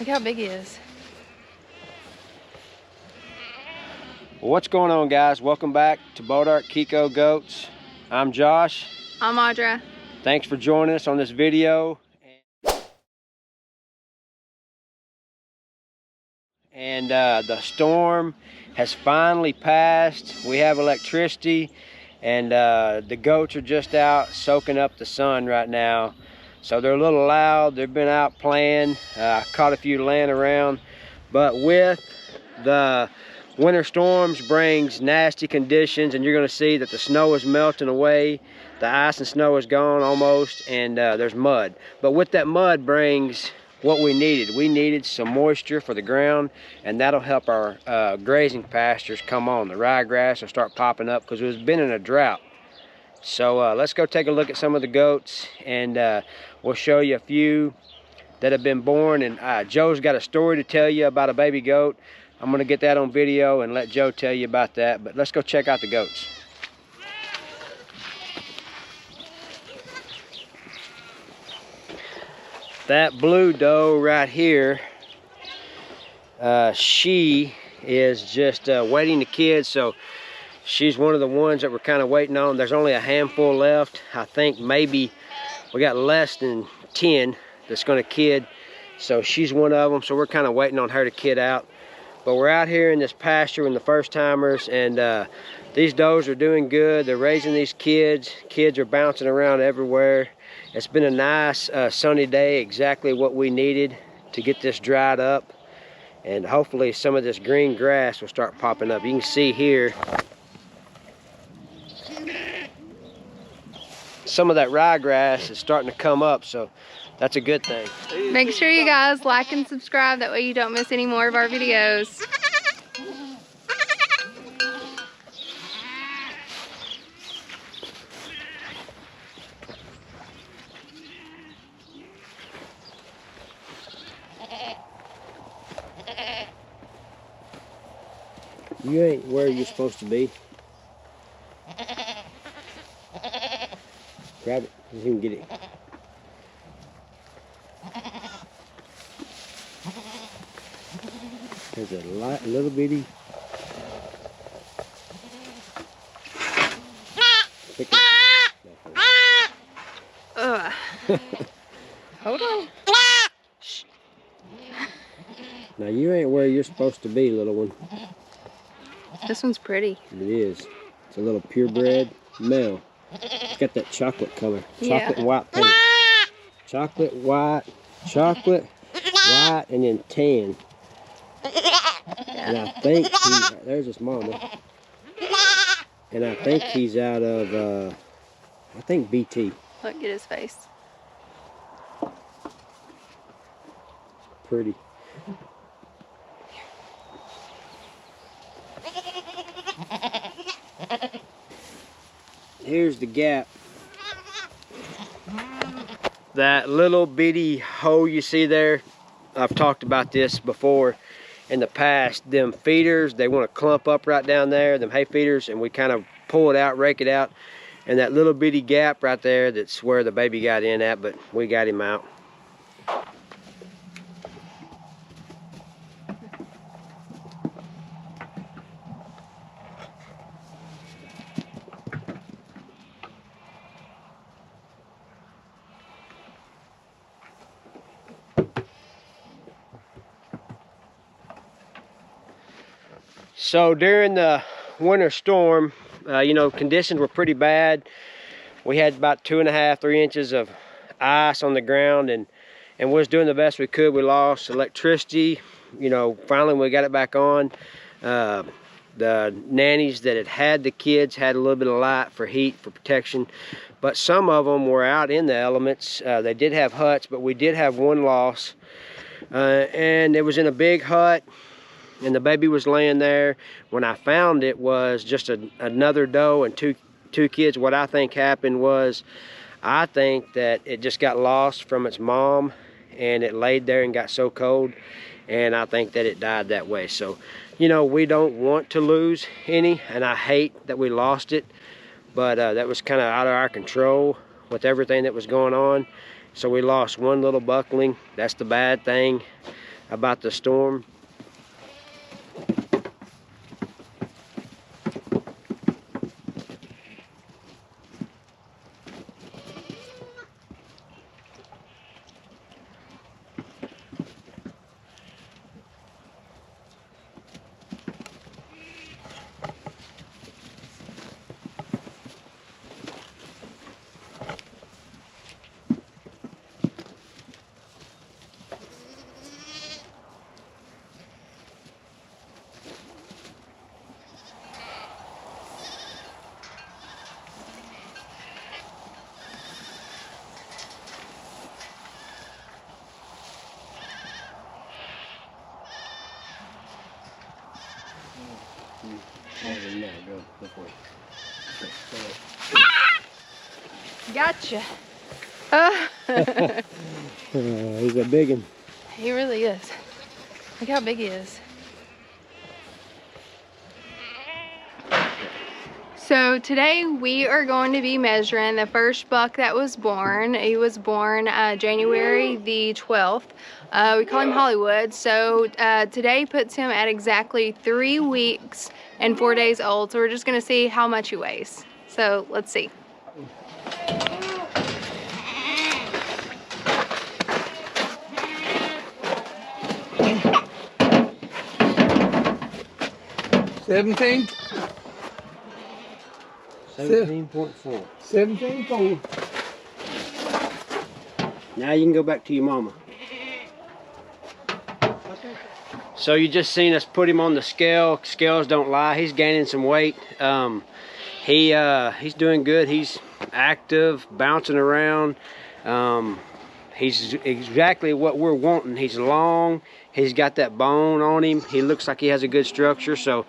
Look how big he is. What's going on, guys? Welcome back to Bonham Tx Kiko Goats. I'm Josh. I'm Audra. Thanks for joining us on this video. And the storm has finally passed. We have electricity, and the goats are just out soaking up the sun right now. So they're a little loud. They've been out playing. Caught a few laying around. But with the winter storms brings nasty conditions, and you're going to see that the snow is melting away. The ice and snow is gone almost, and there's mud. But with that mud brings what we needed. We needed some moisture for the ground, and that'll help our grazing pastures come on. The ryegrass will start popping up because it's been in a drought. So let's go take a look at some of the goats, and we'll show you a few that have been born. And Joe's got a story to tell you about a baby goat. I'm gonna get that on video and let Joe tell you about that, but let's go check out the goats. That blue doe right here, she is just waiting the kids, so she's one of the ones that we're kind of waiting on. There's only a handful left. I think maybe we got less than 10 that's gonna kid, so she's one of them, so we're kind of waiting on her to kid out. But we're out here in this pasture with the first timers, and these does are doing good. They're raising these kids. Kids are bouncing around everywhere. It's been a nice sunny day, exactly what we needed to get this dried up. And hopefully some of this green grass will start popping up. You can see here some of that ryegrass is starting to come up, so that's a good thing. Make sure you guys like and subscribe, that way you don't miss any more of our videos. You ain't where you're supposed to be. Grab it, you can get it. There's a little bitty. Hold on. Now you ain't where you're supposed to be, little one. This one's pretty. It is. It's a little purebred male. It's got that chocolate color. Chocolate and white paint. Chocolate, white, and then tan. And I think there's his mama. And I think he's out of, I think BT. Look at his face. Pretty. Here's the gap. That little bitty hole you see there, I've talked about this before in the past. Them feeders, they want to clump up right down there, them hay feeders, and we kind of pull it out, rake it out, and that little bitty gap right there, that's where the baby got in at, but we got him out. So during the winter storm, you know, conditions were pretty bad. We had about 2.5, 3 inches of ice on the ground, and we was doing the best we could. We lost electricity. You know, finally we got it back on. The nannies that had the kids had a little bit of light for heat, for protection, but some of them were out in the elements. They did have huts, but we did have one loss, and it was in a big hut. And the baby was laying there. When I found it, was just another doe and two kids. What I think happened was, I think that it just got lost from its mom, and it laid there and got so cold, and I think that it died that way. So, you know, we don't want to lose any, and I hate that we lost it, but that was kind of out of our control with everything that was going on. So we lost one little buckling. That's the bad thing. about the storm. Go for it. Gotcha. He's a big one. He really is. Look how big he is. So today we are going to be measuring the first buck that was born. He was born January the 12th. We call him Hollywood. So today puts him at exactly 3 weeks and 4 days old. So we're just going to see how much he weighs. So let's see. $17. 17.4. 17.4. Now you can go back to your mama. So you just seen us put him on the scale. Scales don't lie. He's gaining some weight. He's doing good. He's active, bouncing around. He's exactly what we're wanting. He's long. He's got that bone on him. He looks like he has a good structure. So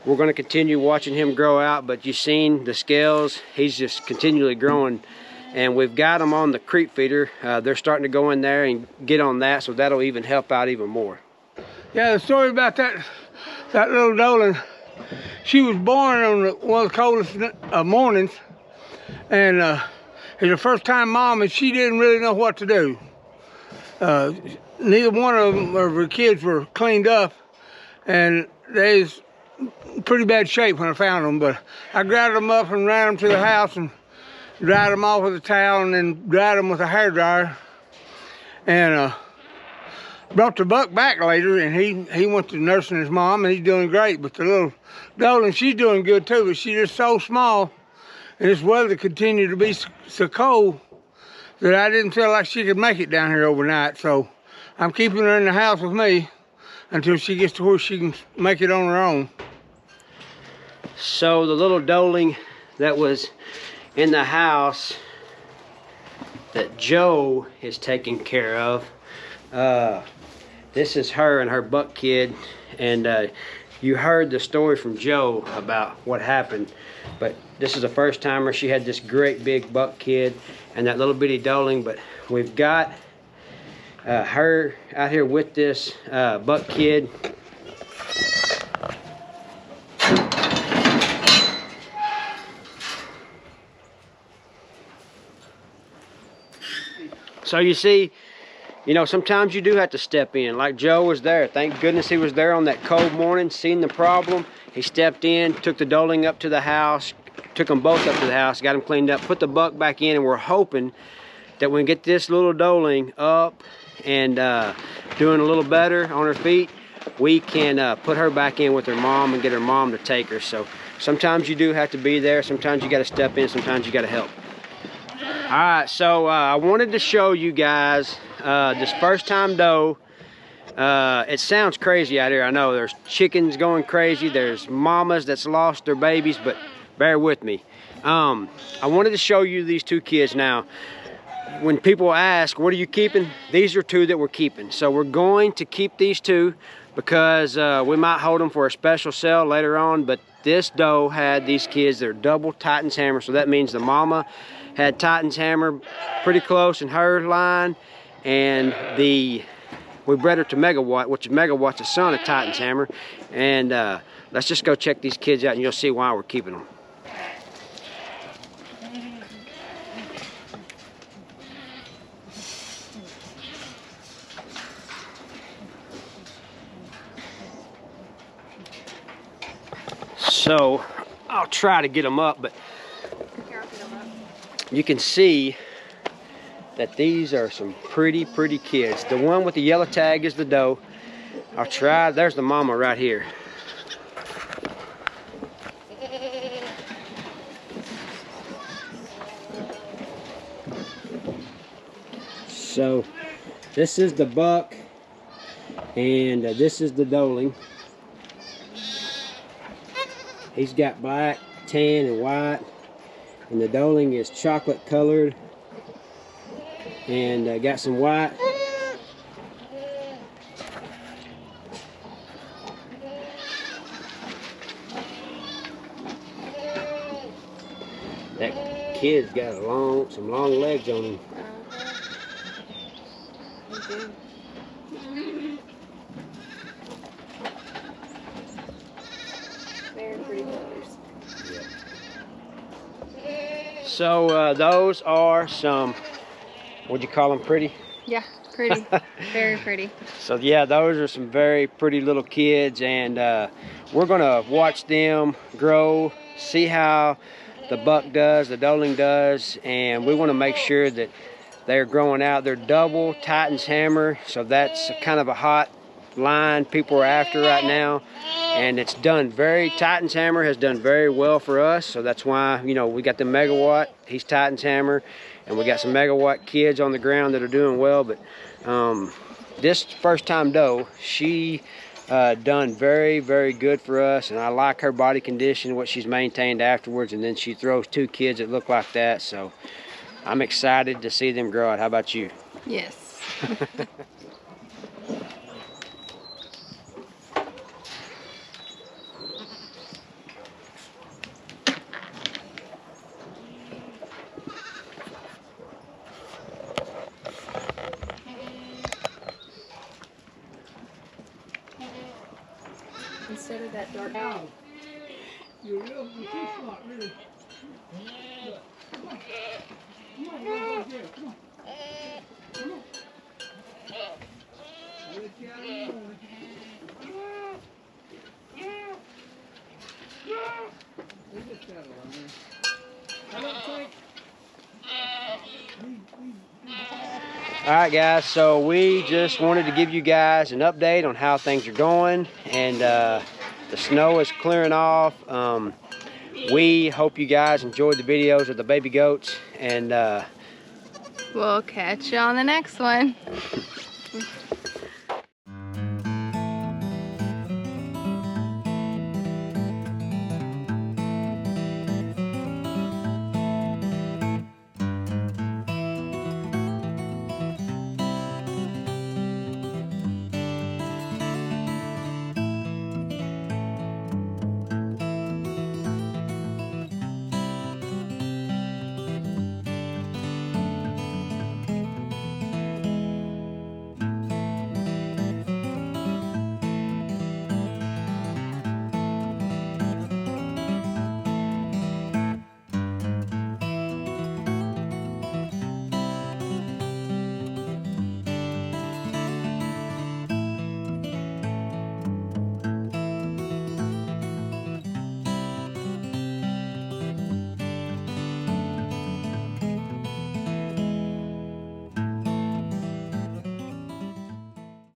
we're going to continue watching him grow out. But you've seen the scales. He's just continually growing. And we've got him on the creep feeder. They're starting to go in there and get on that. So that'll even help out even more. Yeah, the story about that little Dolan, she was born on one of the coldest mornings, and it's her first time mom, and she didn't really know what to do. Neither one of her kids were cleaned up, and they was in pretty bad shape when I found them, but I grabbed them up and ran them to the house and dried them off with a towel and then dried them with a hairdryer, and brought the buck back later, and he went to nursing his mom, and he's doing great. But the little Dolan, she's doing good too, but she's just so small, and this weather continued to be so cold that I didn't feel like she could make it down here overnight. So I'm keeping her in the house with me until she gets to where she can make it on her own. So the little Doling that was in the house that Joe is taking care of, this is her and her buck kid, and you heard the story from Joe about what happened, but this is a first timer. She had this great big buck kid and that little bitty Doling, but we've got her out here with this buck kid. So you see, you know, sometimes you do have to step in. Like Joe was there. Thank goodness he was there on that cold morning, seen the problem. He stepped in, took the Doling up to the house, took them both up to the house, got them cleaned up, put the buck back in, and we're hoping that we can get this little Doling up and doing a little better on her feet, we can put her back in with her mom and get her mom to take her. So sometimes you do have to be there. Sometimes you got to step in. Sometimes you got to help. All right, so I wanted to show you guys this first time doe. It sounds crazy out here, I know. There's chickens going crazy, there's mamas that's lost their babies, but bear with me. I wanted to show you these two kids. Now, when people ask, what are you keeping? These are two that we're keeping. So we're going to keep these two because we might hold them for a special sale later on, but this doe had these kids. They're double Titan's hammer, so that means the mama had Titan's hammer pretty close in her line, and we bred her to Megawatt, which is Megawatt's the son of Titan's hammer. And let's just go check these kids out and you'll see why we're keeping them. So I'll try to get them up, but you can see that these are some pretty kids. The one with the yellow tag is the doe. I'll try. There's the mama right here. So this is the buck, and this is the doeling. He's got black, tan, and white, and the doeling is chocolate colored and got some white. That kid's got some long legs on him. Very pretty colors. So those are some, what'd you call them, pretty? Yeah, pretty. Very pretty. So yeah, those are some very pretty little kids, and we're gonna watch them grow, see how the buck does, the doeling does, and we want to make sure that they're growing out. They're double Titan's hammer, so that's kind of a hot line people are after right now, and it's done Titan's hammer has done very well for us, so that's why, you know, we got the megawatt, he's Titan's hammer, and we got some megawatt kids on the ground that are doing well. But this first time doe, she done very good for us, and I like her body condition, what she's maintained afterwards, and then she throws 2 kids that look like that, so I'm excited to see them grow out. How about you? Yes. Instead of that dark out. You're too smart, really. Come on. Come on, come on. Come on. I'll let you out in the morning. There's this fellow on there. I don't think. All right, guys, so we just wanted to give you guys an update on how things are going, and the snow is clearing off. We hope you guys enjoyed the videos of the baby goats, and We'll catch you on the next one.